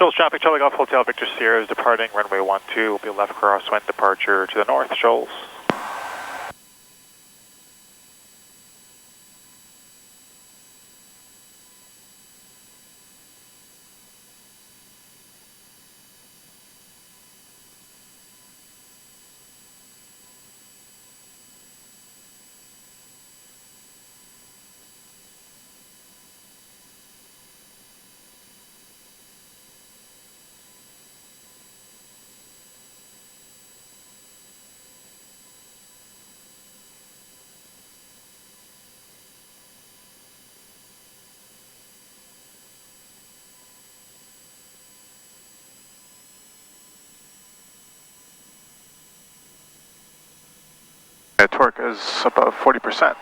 Shoals traffic, Charlie Golf Hotel Victor Sierra is departing runway 12, will be left crosswind departure to the north, Shoals. Torque is above 40%.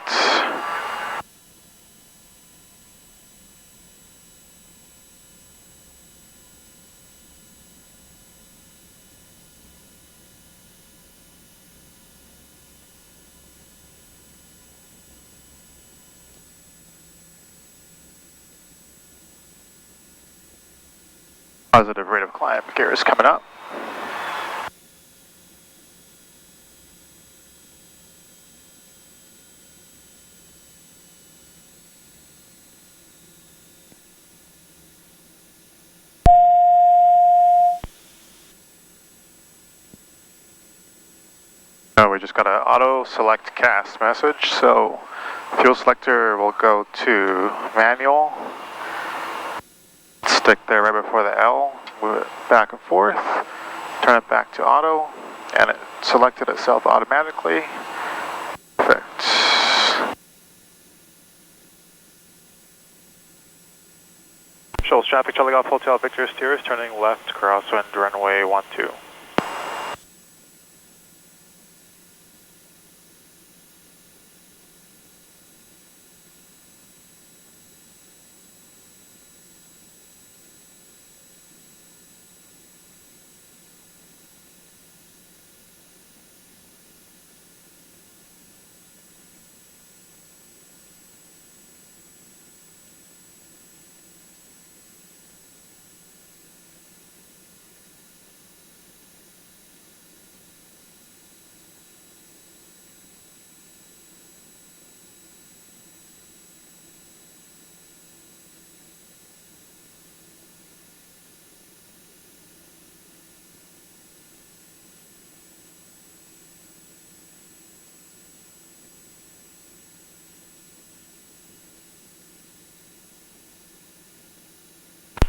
Positive rate of climb, gear is coming up. We just got an auto select cast message, so fuel selector will go to manual, stick there right before the L, move it back and forth, turn it back to auto, and it selected itself automatically. Perfect. Shoals traffic, Charlie Golf Hotel Victor Sierra is turning left crosswind runway 12.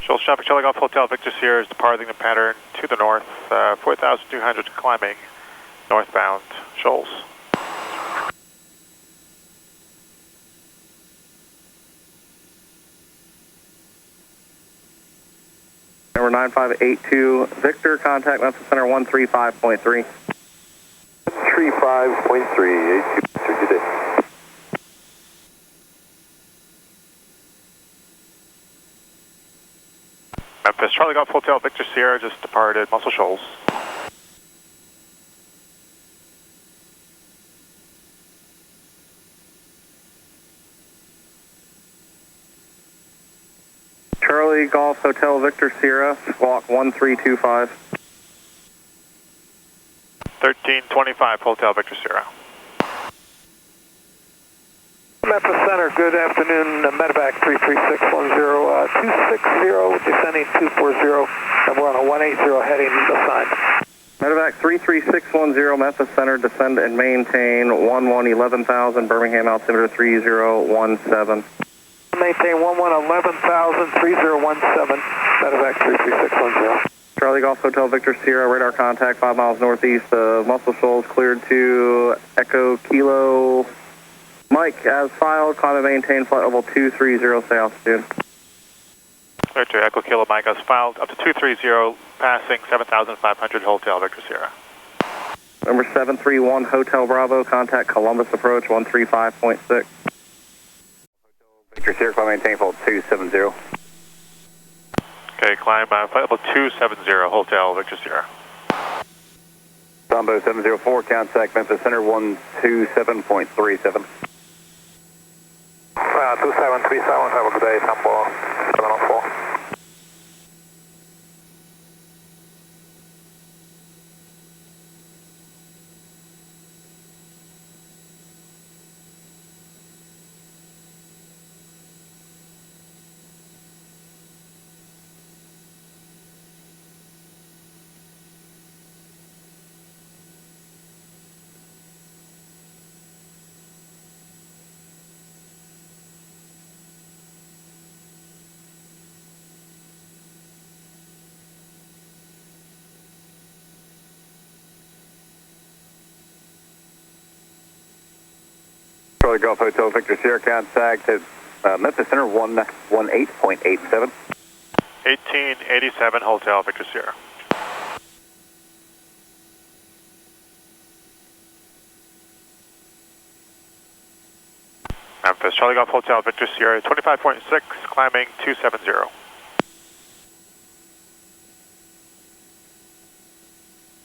Shoals traffic, Charlie Golf Hotel Victor Sierra is departing the pattern to the north, 4,200 climbing northbound, Shoals. Number 9582 Victor, contact Memphis Center 135.3. 135.3, 82 today. Memphis, Charlie Golf Hotel Victor Sierra just departed Muscle Shoals. Charlie Golf Hotel Victor Sierra, walk 1325. 1325 Hotel Victor Sierra. Memphis Center, good afternoon, medevac 33610, 260, descending 240, and we're on a 180 heading assigned. Medevac 33610, Memphis Center, descend and maintain 11,000, Birmingham altimeter 3017. Maintain 11,000, 3017, medevac 33610. Charlie Golf Hotel Victor Sierra, radar contact 5 miles northeast of Muscle Shoals, cleared to Echo Kilo Mike, as filed, climb and maintain flight level 230, stay altitude. Clear to Echo Kilo Mike, as filed, up to 230, passing 7,500 Hotel Victor Sierra. Number 731 Hotel Bravo, contact Columbus approach 135.6. Victor Sierra, climb maintain flight 270. Okay, climb flight level 270, Hotel Victor Sierra. Combo 704, contact Memphis Center 127.37. 2737, have a good day, Tambo 704. Charlie Golf Hotel Victor Sierra, contact at Memphis Center 118.87. 1887 Hotel Victor Sierra. Memphis, Charlie Golf Hotel Victor Sierra, 25.6, climbing 270.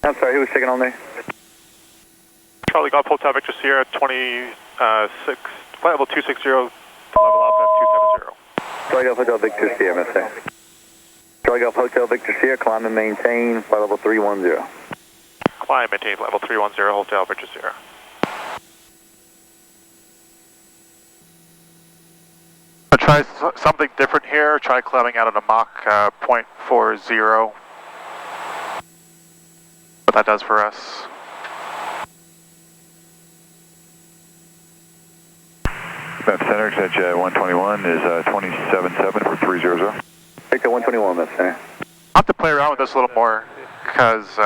I'm sorry, who was checking on there? Charlie Golf Hotel Victor Sierra, 26, flight level 260, level up at 270. Charlie Golf Hotel Victor Sierra, Mr. Charlie Golf Hotel Victor Sierra, climb and maintain, flight level 310. Climb, maintain level 310, Hotel Victor Sierra. I'll try something different here, try climbing out on a Mach 0.40. What that does for us. Memphis Center, extension 121 is 27.7 for 300. Victor 121, Memphis Center. I'll have to play around with this a little more, because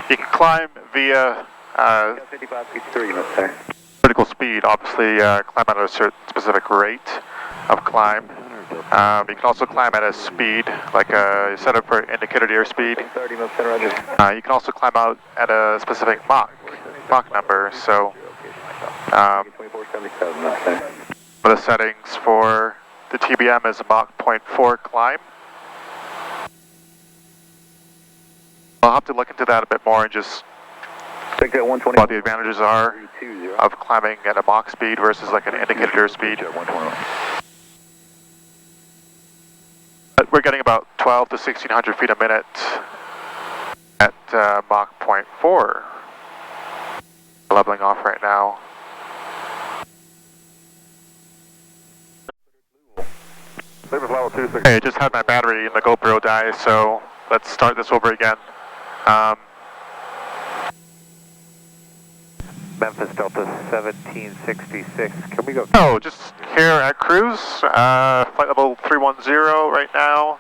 you can climb via 5563, Memphis Center. critical speed, obviously climb at a certain specific rate of climb. You can also climb at a speed, like set up for indicated airspeed. 30, Memphis Center, Roger. You can also climb out at a specific Mach number, so the settings for the TBM is a Mach 0.4 climb. I'll have to look into that a bit more and just what the advantages are of climbing at a Mach speed versus like an indicated airspeed. But we're getting about 12 to 1600 feet a minute at Mach 0.4. Leveling off right now. Hey, I just had my battery in the GoPro die, so let's start this over again. Memphis Delta 1766. Can we go? Oh, just here at cruise, flight level 310 right now,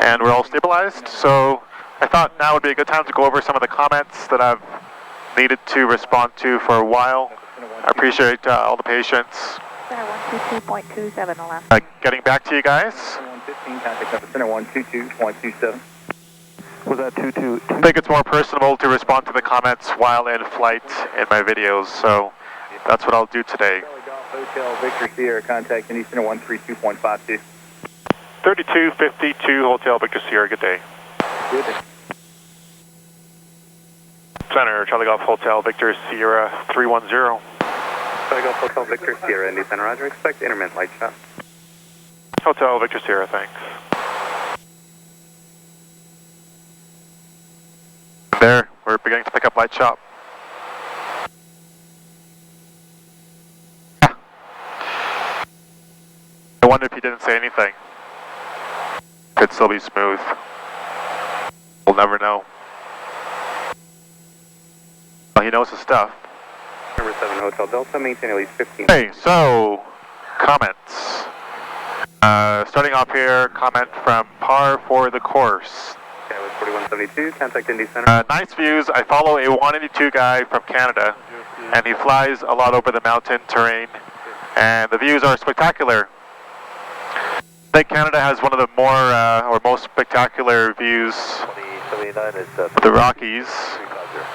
and we're all stabilized. So I thought now would be a good time to go over some of the comments that I've needed to respond to for a while. I appreciate all the patience. Center 122.27 alarm. Getting back to you guys. 115, contact Memphis Center 122.27. Was that 22? I think it's more personable to respond to the comments while in flight in my videos, so that's what I'll do today. Charlie Golf Hotel Victor Sierra, contact Indy Center 132.52. 3252 Hotel Victor Sierra, good day. Good day. Center, Charlie Golf Hotel Victor Sierra 310. Charlie Golf Hotel Victor Sierra, Indy Center, Roger. Expect intermittent light shot. Hotel Victor Sierra, thanks. There, we're beginning to pick up light shop. I wonder if he didn't say anything. Could still be smooth. We'll never know. Well, he knows his stuff. Number 7 Hotel Delta, maintain at least 15. Hey, so, comments. Starting off here, comment from Par for the Course. Okay, with 4172, contact Indy Center. Nice views. I follow a 182 guy from Canada, and he flies a lot over the mountain terrain, and the views are spectacular. I think Canada has one of the more or most spectacular views of the Rockies.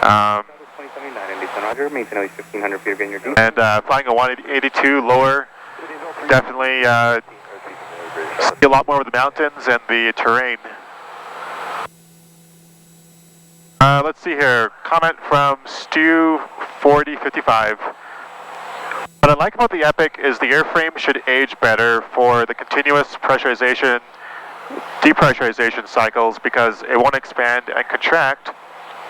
2079, Indy Center, Roger. Maintain at least 1500 feet again, your deep. And flying a 182 lower, definitely see a lot more of the mountains and the terrain. Let's see here. Comment from Stu4055. What I like about the Epic is the airframe should age better for the continuous pressurization, depressurization cycles because it won't expand and contract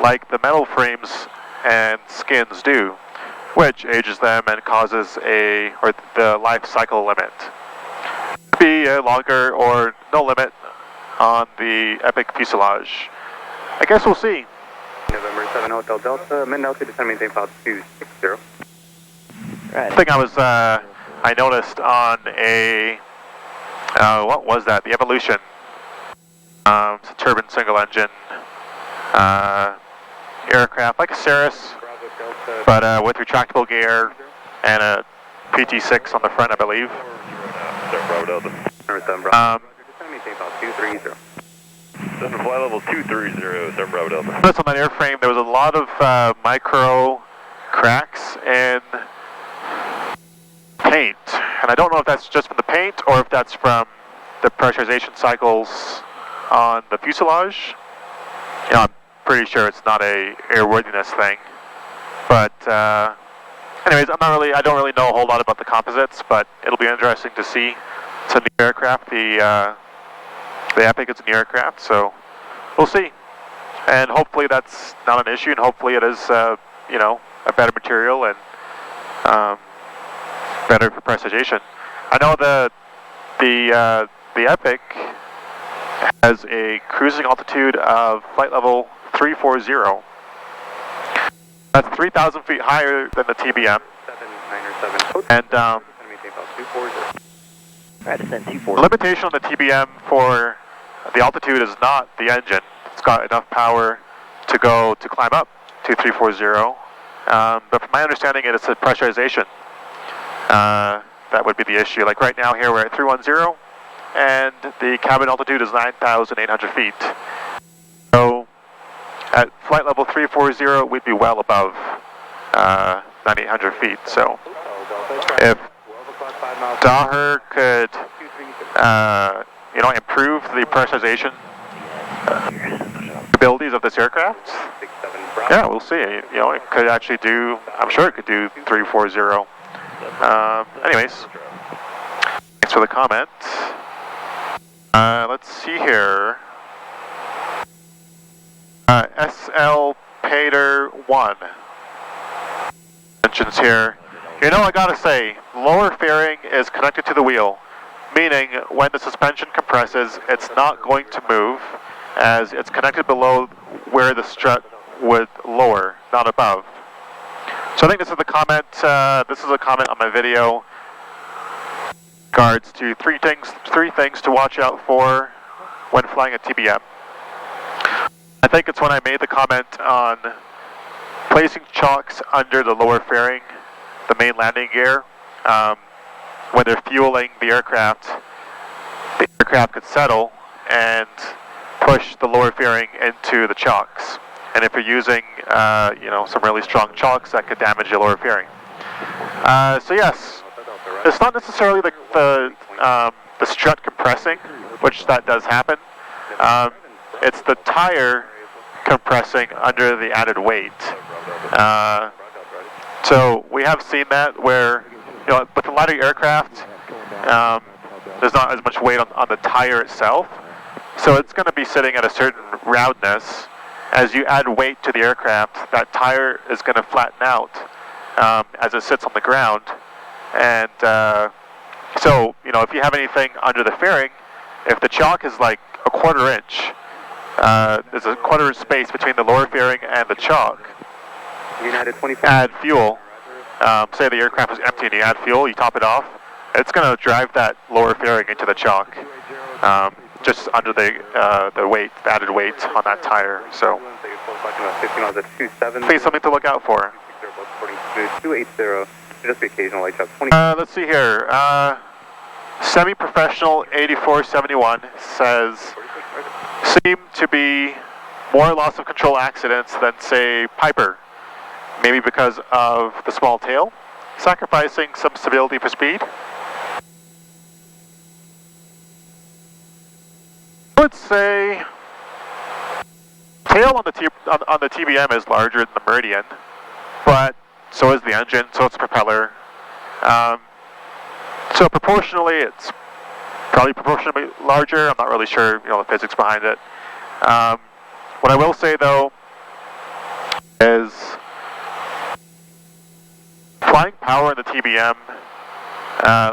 like the metal frames and skins do, which ages them and causes the life cycle limit. Be a longer or no limit on the Epic fuselage. I guess we'll see. November 7 Hotel Delta, min altitude to maintain file 260. Right. I think I noticed on a, what was that? The Evolution. It's a turbine single engine aircraft, like a Cirrus, but with retractable gear and a PT6 on the front, I believe. Fly level 230, 7 Bravo Delta. Notice on that airframe, there was a lot of micro cracks in paint, and I don't know if that's just from the paint or if that's from the pressurization cycles on the fuselage. You know, I'm pretty sure it's not a airworthiness thing, but anyways, I don't really know a whole lot about the composites, but it'll be interesting to see. It's a new aircraft. The Epic is a new aircraft, so we'll see. And hopefully that's not an issue, and hopefully it is, you know, a better material and better for pressurization. I know the Epic has a cruising altitude of flight level 340. That's 3,000 feet higher than the TBM. And the limitation on the TBM for the altitude is not the engine. It's got enough power to climb up to 340. But from my understanding, it's a pressurization. That would be the issue. Like right now here, we're at 310, and the cabin altitude is 9,800 feet. So at flight level 340, we'd be well above 9,800 feet. So if Daher could, you know, improve the pressurization abilities of this aircraft, yeah, we'll see. You know, it could actually do, I'm sure it could do 340. Anyways, thanks for the comment. Let's see here. SL Pater 1 mentions here. You know, I gotta say, lower fairing is connected to the wheel, meaning when the suspension compresses, it's not going to move, as it's connected below where the strut would lower, not above. So I think this is the comment. This is a comment on my video. Regards to three things to watch out for when flying a TBM. I think it's when I made the comment on placing chocks under the lower fairing, the main landing gear. When they're fueling the aircraft could settle and push the lower fairing into the chocks. And if you're using, you know, some really strong chocks, that could damage the lower fairing. So yes, it's not necessarily the strut compressing, which that does happen. It's the tire compressing under the added weight. So we have seen that where, you know, with the lighter aircraft, there's not as much weight on the tire itself. So it's going to be sitting at a certain roundness. As you add weight to the aircraft, that tire is going to flatten out as it sits on the ground. And so, you know, if you have anything under the fairing, if the chock is like a 1/4 inch, there's a 1/4 inch space between the lower fairing and the chock. Add fuel. Say the aircraft is empty and you add fuel, you top it off, it's going to drive that lower fairing into the chock. Just under the weight, the added weight on that tire. So, please something to look out for. 280, just the occasional light up. Let's see here. Semi-professional 8471 says, seem to be more loss of control accidents than, say, Piper. Maybe because of the small tail, sacrificing some stability for speed. I would say tail on the TBM is larger than the Meridian, but so is the engine, so it's the propeller. So proportionally, it's probably proportionally larger. I'm not really sure, you know, the physics behind it. What I will say though is flying power in the TBM.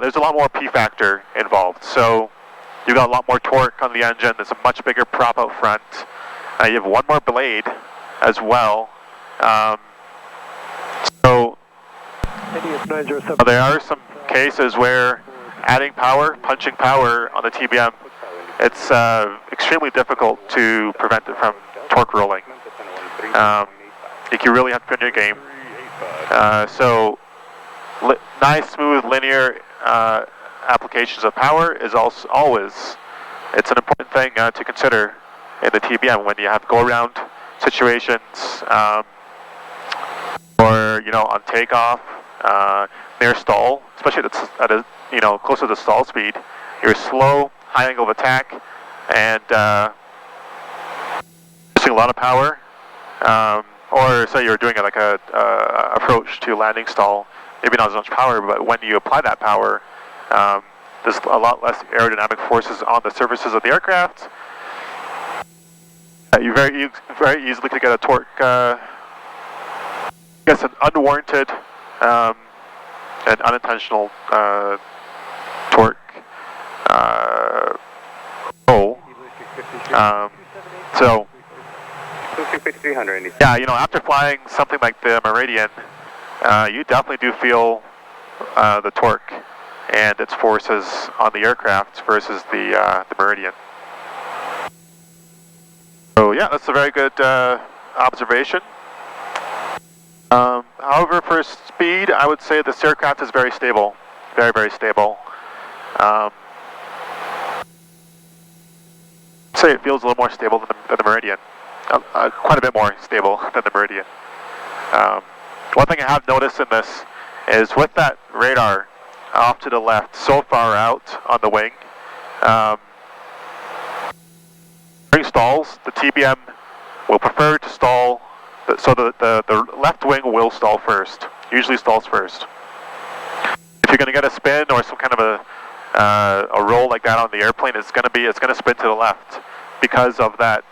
There's a lot more P factor involved. So you've got a lot more torque on the engine. There's a much bigger prop out front. You have one more blade as well. So there are some cases where adding power, punching power on the TBM, it's extremely difficult to prevent it from torque rolling. You really have to put in your game. So nice, smooth, linear applications of power is also always, it's an important thing to consider in the TBM when you have go-around situations, or on takeoff, near stall, especially at a close to the stall speed. You're slow, high angle of attack, and using a lot of power. Or say you're doing it like a approach to landing stall, maybe not as much power, but when you apply that power, there's a lot less aerodynamic forces on the surfaces of the aircraft. You very easily could get a torque, an unwarranted and unintentional torque roll. So. Yeah, after flying something like the Meridian, you definitely do feel the torque and its forces on the aircraft versus the Meridian. So yeah, that's a very good observation. However, for speed, I would say this aircraft is very stable, very, very stable. Say it feels a little more stable than the Meridian. Quite a bit more stable than the Meridian. One thing I have noticed in this is with that radar off to the left, so far out on the wing, during stalls, the TBM will prefer to stall, so the left wing will stall first, usually stalls first. If you're going to get a spin or some kind of a roll like that on the airplane, it's going to spin to the left because of that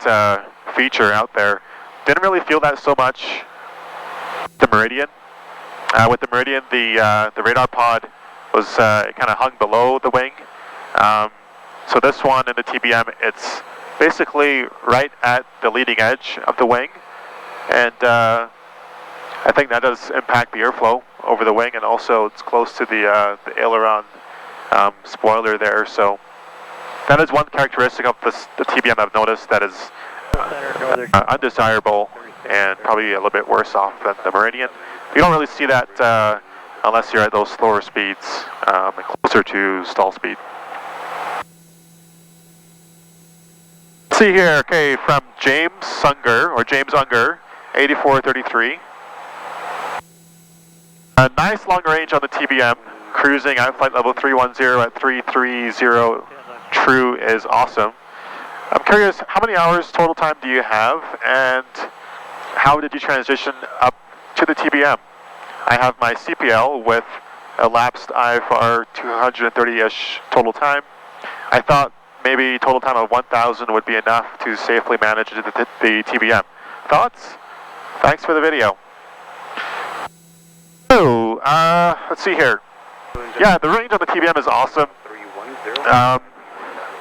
feature out there. Didn't really feel that so much the Meridian. With the Meridian, the radar pod was kind of hung below the wing. So this one in the TBM, it's basically right at the leading edge of the wing, and I think that does impact the airflow over the wing, and also it's close to the aileron spoiler there. So that is one characteristic of the TBM I've noticed that is undesirable and probably a little bit worse off than the Meridian. You don't really see that unless you're at those slower speeds and closer to stall speed. Let's see here, okay, from James Unger, 8433. A nice long range on the TBM, cruising at flight level 310 at 330 true is awesome. I'm curious, how many hours total time do you have, and how did you transition up to the TBM? I have my CPL with elapsed IFR 230-ish total time. I thought maybe total time of 1,000 would be enough to safely manage the TBM. Thoughts? Thanks for the video. So, let's see here. Yeah, the range on the TBM is awesome.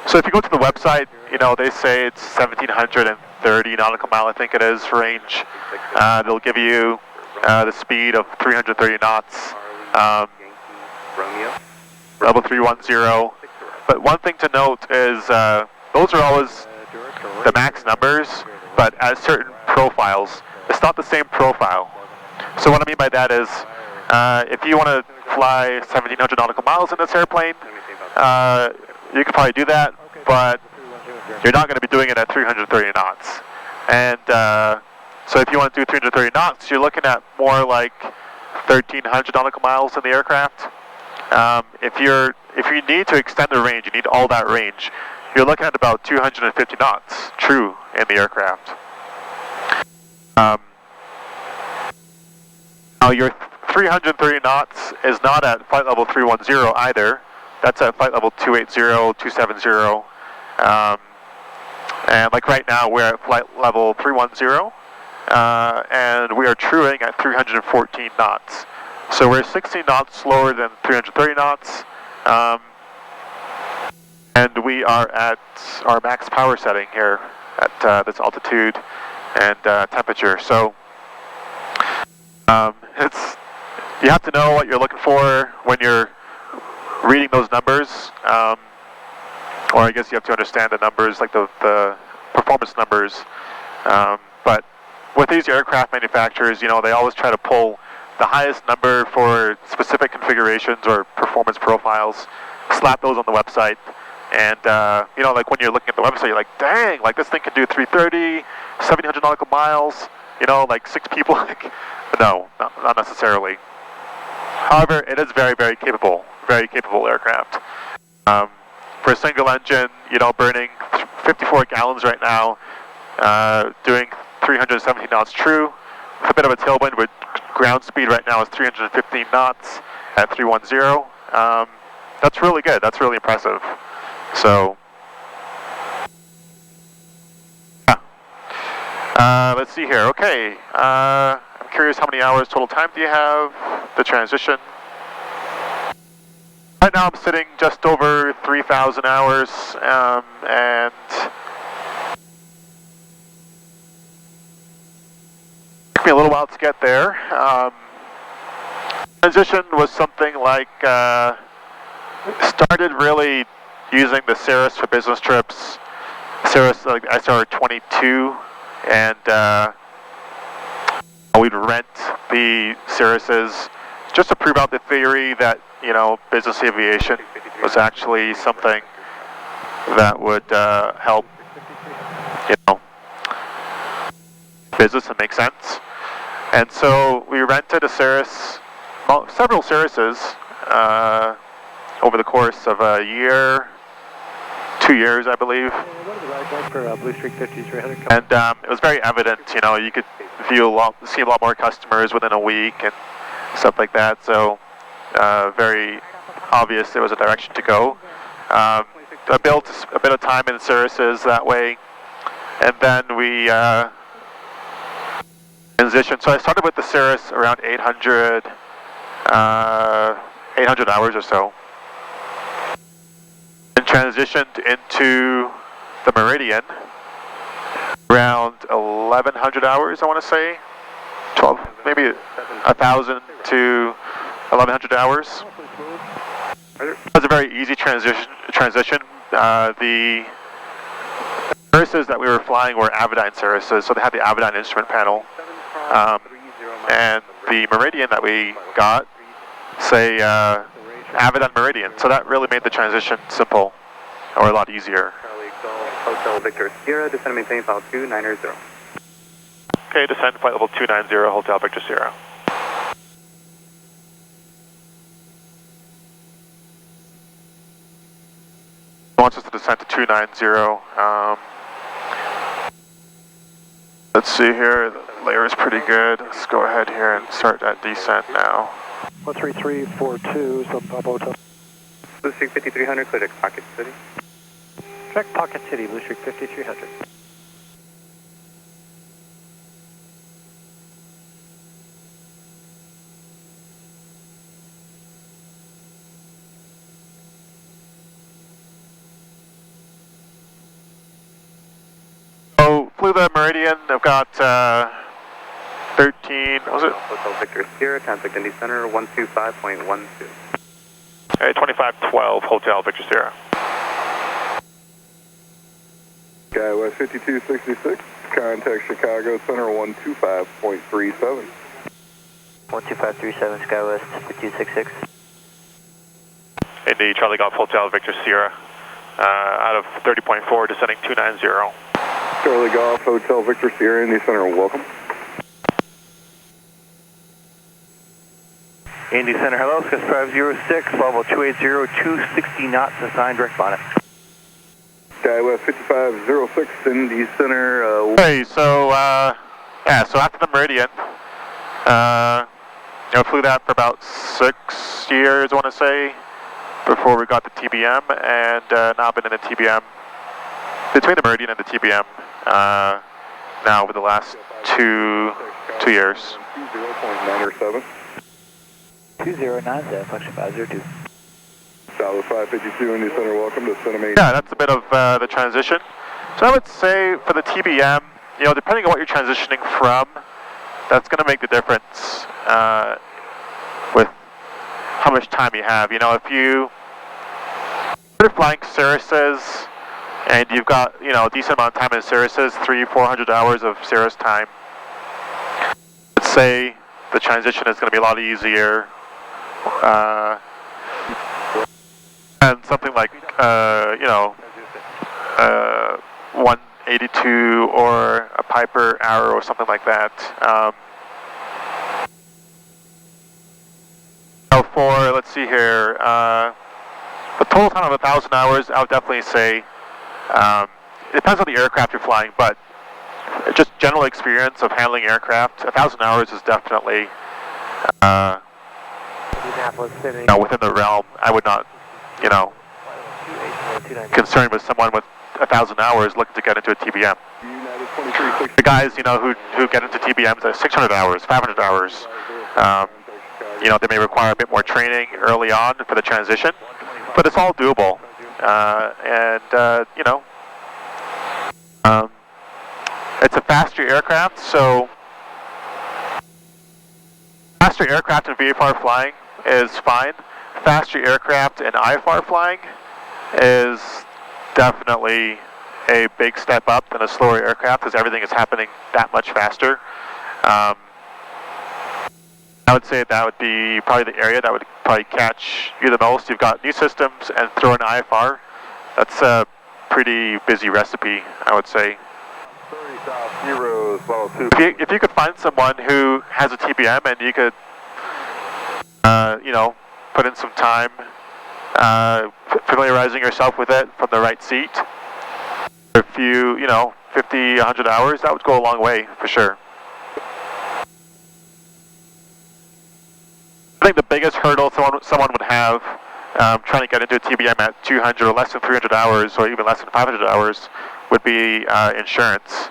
So if you go to the website, they say it's 1,730 nautical mile, I think it is, range. They'll give you the speed of 330 knots, level 310. But one thing to note is those are always the max numbers, but at certain profiles. It's not the same profile. So what I mean by that is, if you want to fly 1,700 nautical miles in this airplane, you could probably do that, but you're not going to be doing it at 330 knots. And so if you want to do 330 knots, you're looking at more like 1,300 nautical miles in the aircraft. If you need to extend the range, you need all that range, you're looking at about 250 knots true in the aircraft. Now your 330 knots is not at flight level 310 either. That's at flight level 280, 270. And like right now, we're at flight level 310, and we are truing at 314 knots. So we're 16 knots slower than 330 knots, and we are at our max power setting here at this altitude and temperature. So you have to know what you're looking for when you're reading those numbers, or I guess you have to understand the numbers, like the performance numbers. But with these aircraft manufacturers, they always try to pull the highest number for specific configurations or performance profiles, slap those on the website. And, you know, like when you're looking at the website, you're like, dang, like this thing can do 330, 700 nautical miles, you know, like 6 people. Like, no, not necessarily. However, it is very, very capable aircraft. For a single engine, you know, burning 54 gallons right now, doing 317 knots true, with a bit of a tailwind with ground speed right now is 315 knots at 310. That's really good. That's really impressive. So, yeah. Let's see here. Okay. I'm curious, how many hours total time do you have? The transition. Right now I'm sitting just over 3,000 hours, and it took me a little while to get there. Transition was something like, started really using the Cirrus for business trips, Cirrus like SR22, and we'd rent the Cirruses just to prove out the theory that, you know, business aviation was actually something that would help, you know, business and make sense. And so we rented a Cirrus, well, several Cirruses over the course of a year, 2 years, I believe. For Blue Streak 5300. And it was very evident, you know, you could see a lot more customers within a week and stuff like that. So very obvious there was a direction to go. I built a bit of time in Cirruses that way, and then we transitioned. So I started with the Cirrus around 800 hours or so, and transitioned into the Meridian around 1,100 hours, I want to say, 12, maybe 1,000 to 1,100 hours. It was a very easy transition. The Cirruses that we were flying were Avidyne Cirruses, so they had the Avidyne instrument panel. And the Meridian that we got, say, Avidyne Meridian, so that really made the transition simple, or a lot easier. Hotel Victor Sierra, descend and maintain file 290. Okay, descend flight level 290, Hotel Victor Sierra. Wants us to descend to 290. Let's see here, the layer is pretty good. Let's go ahead here and start that descent now. 13342, so Papa Hotel. Blue Streak 5300, clear to Pocket City. Check Pocket City, Blue Streak 5300. So, flew the Meridian, I've got 13, what was it? Hotel Victor Sierra, contact Indy Center 125.12. Okay, 2512, Hotel Victor Sierra. Skywest 5266, contact Chicago Center 125.37. 12537, Skywest 5266. Indy, Charlie Golf, Hotel Victor Sierra, out of 30.4, descending 290. Charlie Golf, Hotel Victor Sierra, Indy Center, welcome. Indy Center, hello, Sky 506, Volvo 280, 260 knots, assigned direct bonnet. Skywest 5506, Indy Center. Okay, so, yeah, so after the Meridian, you know, flew that for about 6 years, I want to say, before we got the TBM, and now I've been in the TBM, between the Meridian and the TBM, now over the last two years. 20.907. 2097, function 502. Southwest 552, Indy Center, welcome to Cinnamon. Yeah, that's a bit of the transition. So I would say for the TBM, you know, depending on what you're transitioning from, that's going to make the difference with how much time you have. You know, if you are flying Cirruses and you've got, you know, a decent amount of time in Cirruses, 300-400 hours of Cirrus time, let's say the transition is going to be a lot easier. And something like, 182 or a Piper Arrow or something like that. For, let's see here, the total time of 1,000 hours, I would definitely say, it depends on the aircraft you're flying, but just general experience of handling aircraft, 1,000 hours is definitely within the realm. I would not, concerned with someone with 1,000 hours looking to get into a TBM. The guys, who get into TBMs at 600 hours, 500 hours, they may require a bit more training early on for the transition, but it's all doable. It's a faster aircraft, so faster aircraft in VFR flying is fine. Faster aircraft in IFR flying is definitely a big step up than a slower aircraft because everything is happening that much faster. I would say that would be probably the area that would probably catch you the most. You've got new systems and throw in IFR. That's a pretty busy recipe, I would say. If you could find someone who has a TBM and you could, put in some time familiarizing yourself with it from the right seat, a few, 50, 100 hours, that would go a long way for sure. I think the biggest hurdle someone would have trying to get into a TBM at 200 or less than 300 hours or even less than 500 hours would be insurance.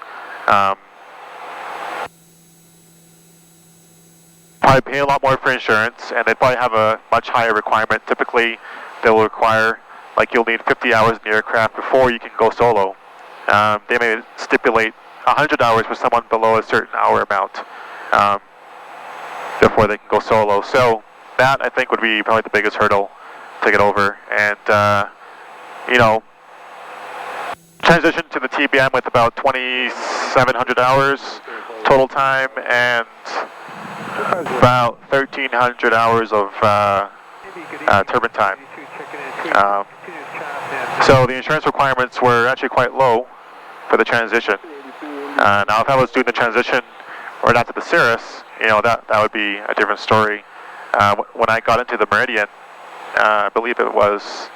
Probably pay a lot more for insurance, and they probably have a much higher requirement. Typically, they will require, you'll need 50 hours in the aircraft before you can go solo. They may stipulate 100 hours for someone below a certain hour amount before they can go solo. So that, I think, would be probably the biggest hurdle to get over. And, transition to the TBM with about 2,700 hours total time and about 1,300 hours of turbine time. So the insurance requirements were actually quite low for the transition. Now, if I was doing the transition right after the Cirrus, that would be a different story. When I got into the Meridian, I believe it was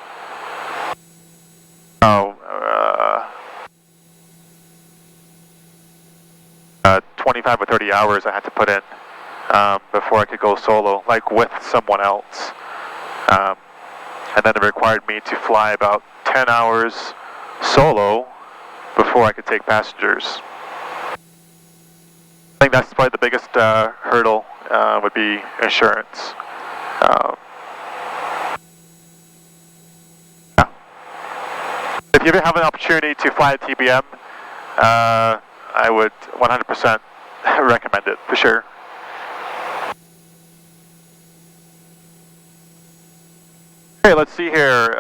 25 or 30 hours I had to put in before I could go solo, with someone else. And then it required me to fly about 10 hours solo before I could take passengers. I think that's probably the biggest hurdle would be insurance. If you ever have an opportunity to fly a TBM, I would 100% recommend it, for sure. Okay, let's see here.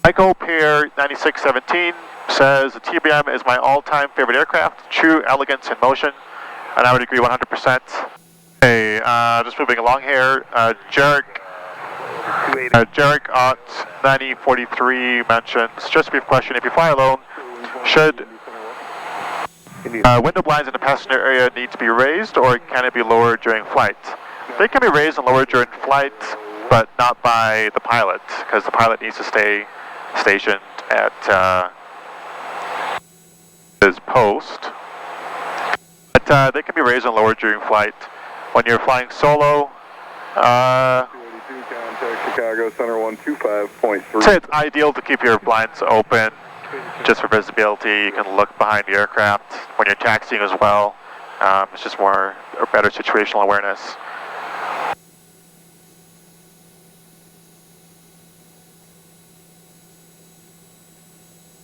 Michael Pair 9617 says the TBM is my all-time favorite aircraft, true elegance in motion, and I would agree 100%. Okay, just moving along here. Jarek Ott 9043 mentions, just a brief question, if you fly alone, should window blinds in the passenger area need to be raised, or can it be lowered during flight? They can be raised and lowered during flight, but not by the pilot, because the pilot needs to stay stationed at his post. But they can be raised and lowered during flight. When you're flying solo, Chicago Center 125.3. so it's ideal to keep your blinds open just for visibility. You can look behind the aircraft when you're taxiing as well. It's just more or better situational awareness.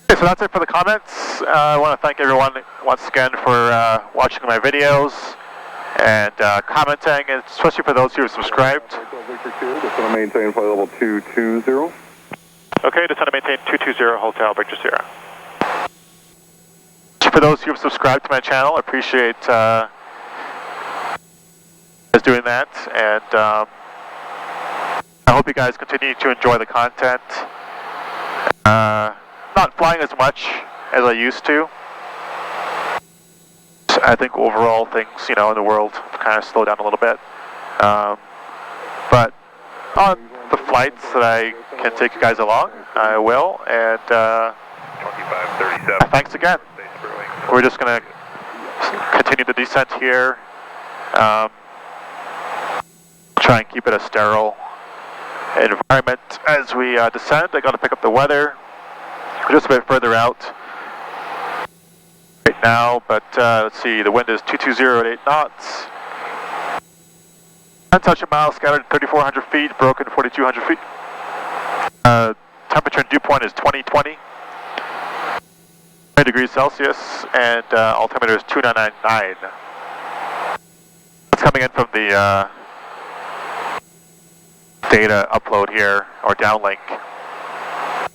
Okay, so that's it for the comments. I want to thank everyone once again for watching my videos and commenting, and especially for those who have subscribed. Descend maintain flight level 220. Okay, descend to maintain 220, Hotel Victor Sierra. For those who have subscribed to my channel, I appreciate is doing that, and I hope you guys continue to enjoy the content. Not flying as much as I used to. I think overall things, in the world kind of slow down a little bit. But on the flights that I can take you guys along, I will. And 2537. thanks again. We're just going to continue the descent here. Try and keep it a sterile environment as we descend. I got to pick up the weather. We're just a bit further out right now, but let's see, the wind is 220 at 8 knots. Untouched mile scattered 3,400 feet, broken 4,200 feet. Temperature and dew point is 20 degrees Celsius, and altimeter is 2999. It's coming in from the data upload here, or downlink. As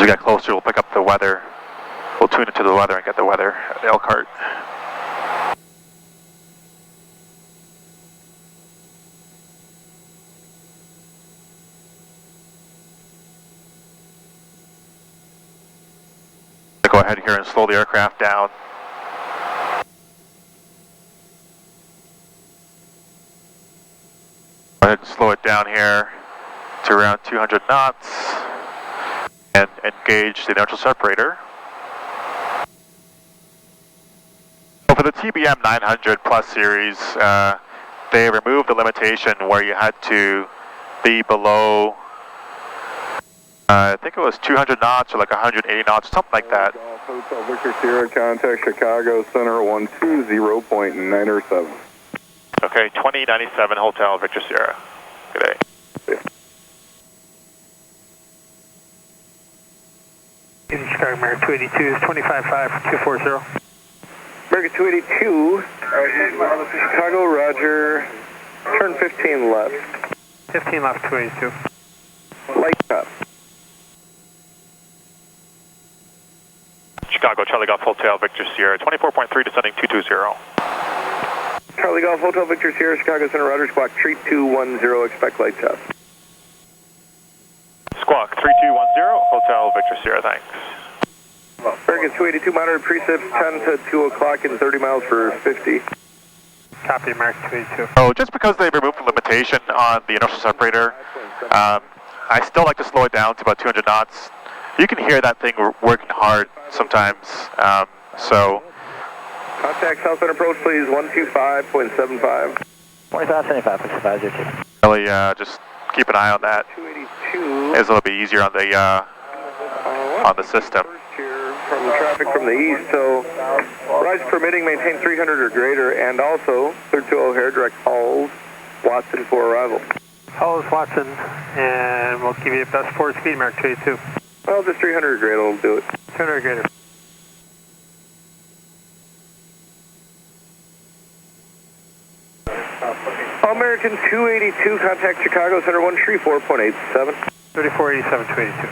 we get closer, we'll pick up the weather. We'll tune into the weather and get the weather at the Elkhart. Go ahead here and slow the aircraft down. Go ahead and slow it down here to around 200 knots and engage the inertial separator. So for the TBM900 Plus series, they removed the limitation where you had to be below, I think it was 200 knots or like 180 knots, something like that. Hotel Victor Sierra, contact Chicago Center 120.97. Okay, 2097 Hotel Victor Sierra. Good day. In Chicago, American 282 is 25.5 for 240. American 282, Chicago, Roger, turn 15 left. 15 left, 282. Light up. Chicago, Charlie Golf Hotel Victor Sierra, 24.3 descending 220. Charlie Golf Hotel Victor Sierra, Chicago Center, Roger, squawk 3210, expect light up. Squawk 3210, Hotel Victor Sierra, thanks. American 282, moderate precip, 10 to 2 o'clock in 30 miles for 50. Copy, American 282. Oh, just because they removed the limitation on the inertial separator, I still like to slow it down to about 200 knots. You can hear that thing working hard sometimes, so. Contact southbound approach, please, 125.75. 2575, Really, just keep an eye on that. 282. It's a little bit easier on the system. From the traffic from the east, so rise permitting, maintain 300 or greater, and also clear to O'Hare, direct Halls, Watson for arrival. Halls, Watson, and we'll give you best forward speed, American 282. Well, just 300 or greater will do it. 200 or greater. American 282, contact Chicago Center 134.87. 3487, 282.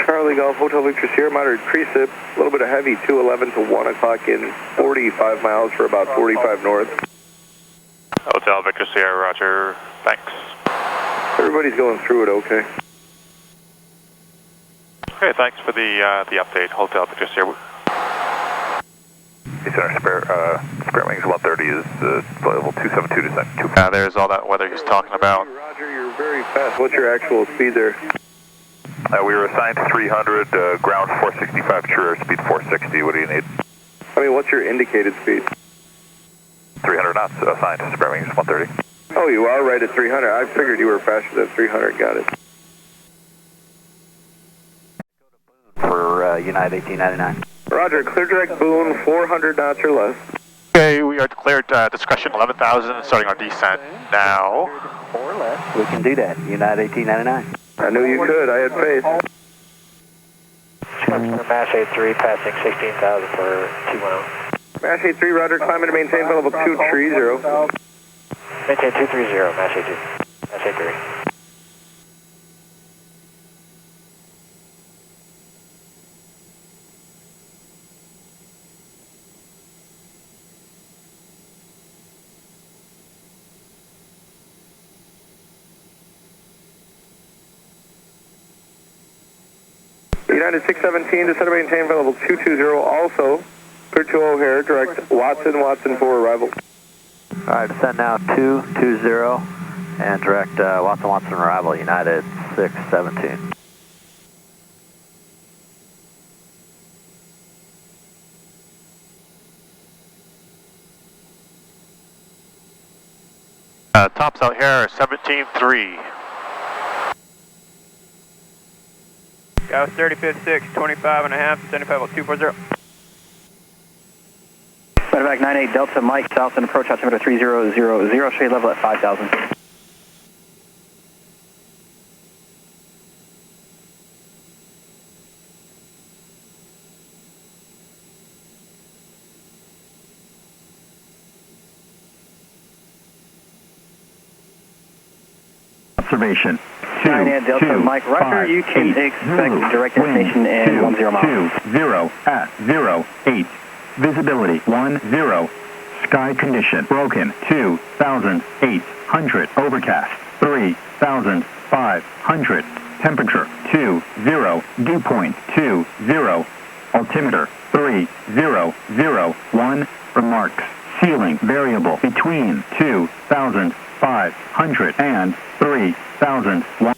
Charlie Golf Hotel Victor Sierra, moderate precip, a little bit of heavy, 211 to 1 o'clock in 45 miles for about 45 north. Hotel Victor Sierra, Roger, thanks. Everybody's going through it okay. Okay, thanks for the update, Hotel Victor Sierra. Center spare wings 130 is level 272 descent. There's all that weather he's talking about. Roger, you're very fast. What's your actual speed there? We were assigned to 300, ground 465, true airspeed 460. What do you need? I mean, what's your indicated speed? 300 knots assigned to spare wings 130. Oh, you are right at 300. I figured you were faster than 300. Got it. For United 1899. Roger, clear direct Boone, 400 knots or less. Okay, we are declared discretion 11,000, starting our descent now. Or less. We can do that. United 1899. I knew you could. I had faith. Mass 83, passing 16,000 for 210. Mass 83, Roger, climbing to maintain level 230. Maintain 230, Mass 82. Mass 83. United 617, descend and maintain flight level 220, also clear to O'Hare, direct Watson for arrival. Alright, descend now 220 and direct Watson arrival, United 617. Tops out here, 17.3. Gauss 3056, 25 and a half, 75.240. Medevac 98 Delta Mike, south and approach altimeter 3000, shade level at 5,000. Observation. 98 Delta Mike, roger, you can expect direct destination and 10 miles. 20 at 08. Visibility 10. Sky condition broken 2,800. Overcast 3,500. Temperature 20. Dew point 20. Altimeter 3001. Remarks. Ceiling variable between 2,500 and 3,001.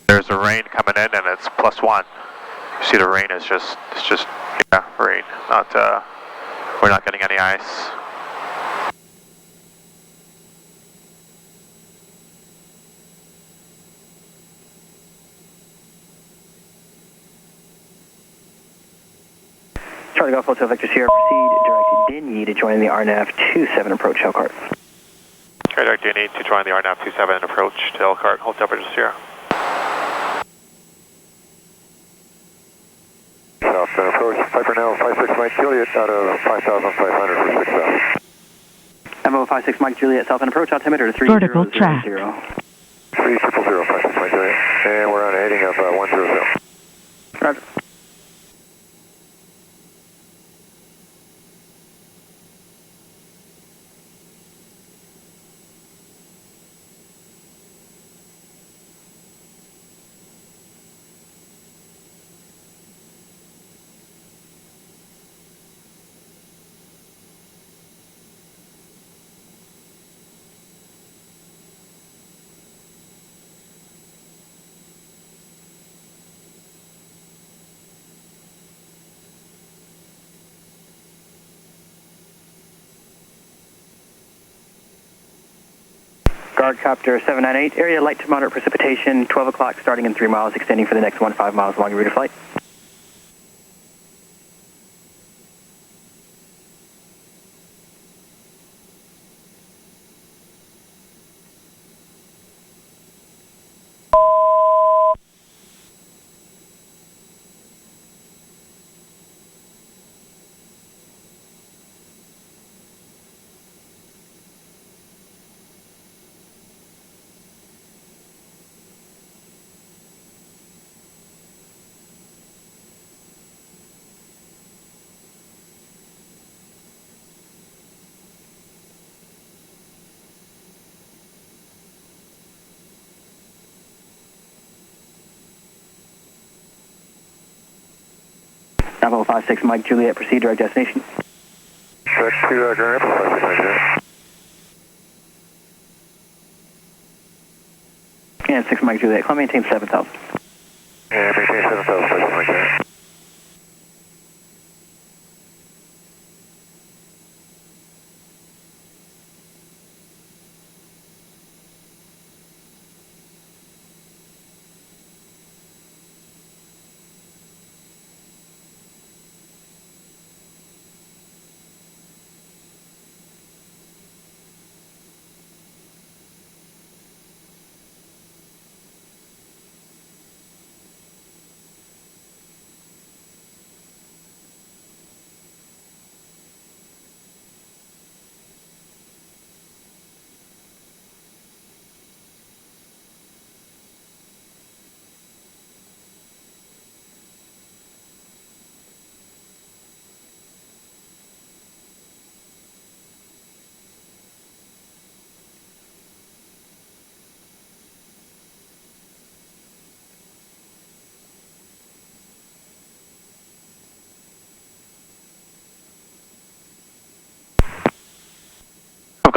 There's a rain coming in and it's +1. You see the rain is just, yeah, rain. Not, we're not getting any ice. Charlie Golf Hotel Vector Sierra, proceed direct Denny to join the RNAV 27 approach Elkhart. Okay, Direct Denny to join the RNAV 27 and approach to Elkhart, hold temperature Sierra. South and approach, Piper now 56 Mike Juliet out of 5,500 for 6,000. MO 56 Mike Juliet, south and approach altimeter 3000. Vertical track. 3000, 56 Mike Juliet, and we're on a heading of 100. Roger. Guard Copter 798, area light to moderate precipitation, 12 o'clock starting in 3 miles, extending for the next 15 miles along your route of flight. Bravo 56 Mike Juliet, proceed direct destination. Check to Grand Rapids, 56 Mike Juliet. And 6 Mike Juliet, climb maintain 7,000. And maintain 7,000, 56 Mike Juliet.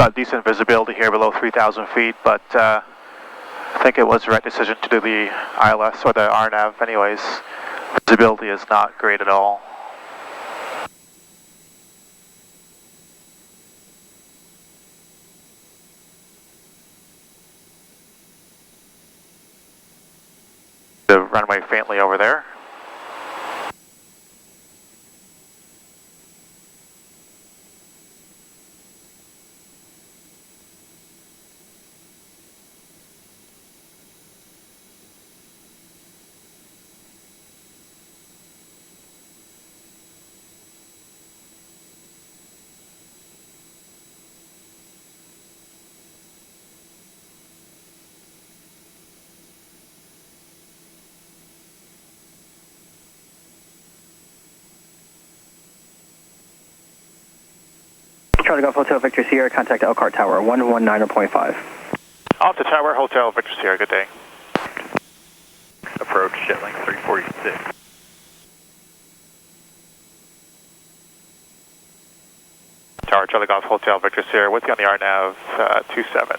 got decent visibility here below 3,000 feet, but I think it was the right decision to do the ILS or the RNAV anyways. Visibility is not great at all. The runway faintly over there. Charlie Golf Hotel Victor Sierra, contact Elkhart Tower, 119.5. Off the tower, Hotel Victor Sierra, good day. Approach jet length 346. Tower, Charlie Golf Hotel Victor Sierra, with you on the RNAV 27.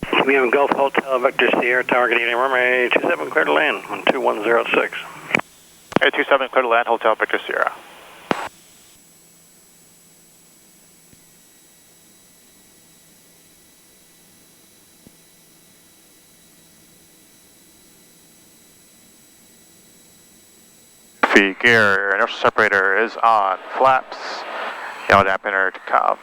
TBM Golf Hotel Victor Sierra, Tower Canadian runway 27, clear to land on 2106. Hey, 27, clear to land, Hotel Victor Sierra. The gear inertial separator is on. Flaps, yellow dampener to come.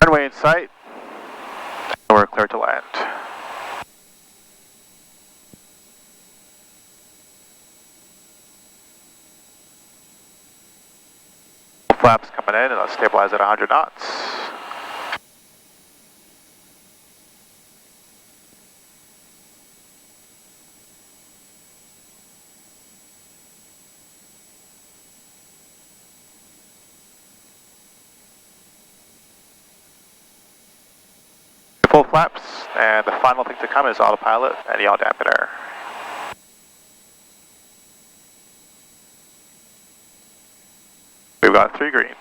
Runway in sight. We're clear to land. Flaps coming in, and let's stabilize at 100 knots. Full flaps, and the final thing to come is autopilot and yaw dampener. We've got 3 greens.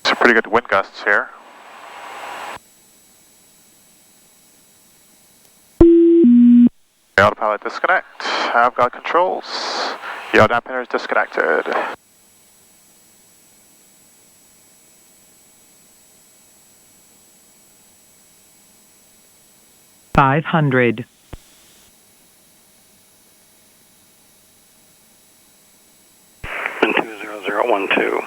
Some pretty good wind gusts here. Autopilot disconnect. I've got controls. Yaw dampener is disconnected. $500. And 20012.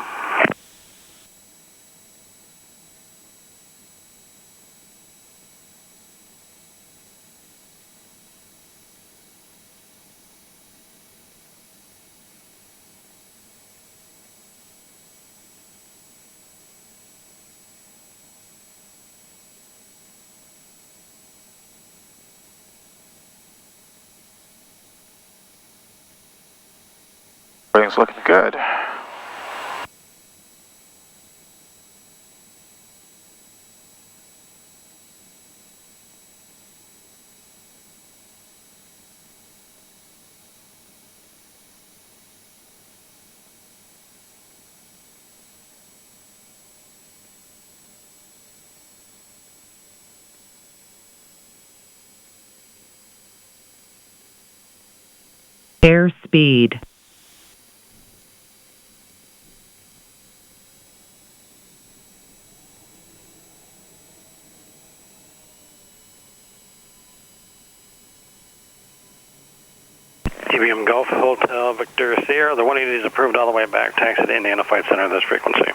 Everything's looking good. Airspeed. TBM Golf Hotel Victor Sierra, the 180 is approved all the way back. Taxi to Indiana Flight Center, this frequency.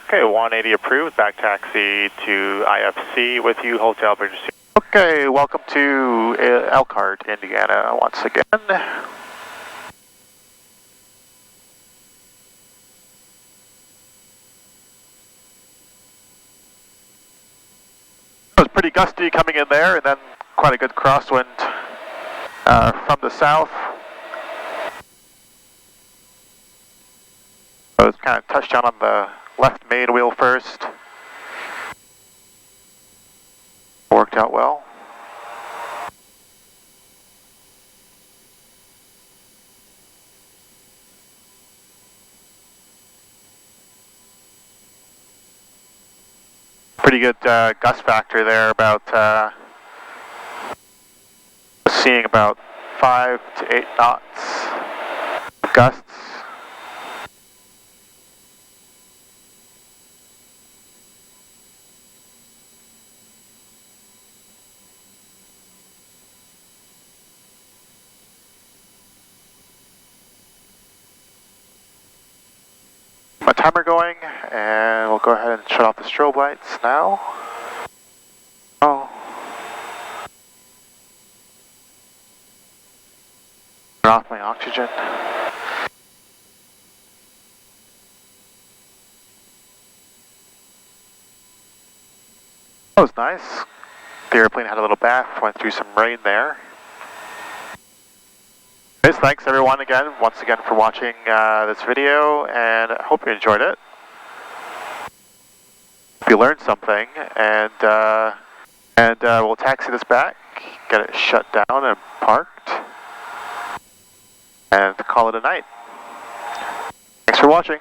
Okay, 180 approved, back taxi to IFC with you, Hotel Victor Sierra. Okay, welcome to Elkhart, Indiana, once again. It was pretty gusty coming in there, and then quite a good crosswind from the south. I was kind of touched down on the left main wheel first. Worked out well. Pretty good gust factor there, about seeing about 5 to 8 knots gusts. My timer going, and we'll go ahead and shut off the strobe lights now. Oh. Turn off my oxygen. That was nice. The airplane had a little bath, went through some rain there. Thanks everyone once again for watching this video, and I hope you enjoyed it. Hope you learned something, and we'll taxi this back, get it shut down and parked, and call it a night. Thanks for watching.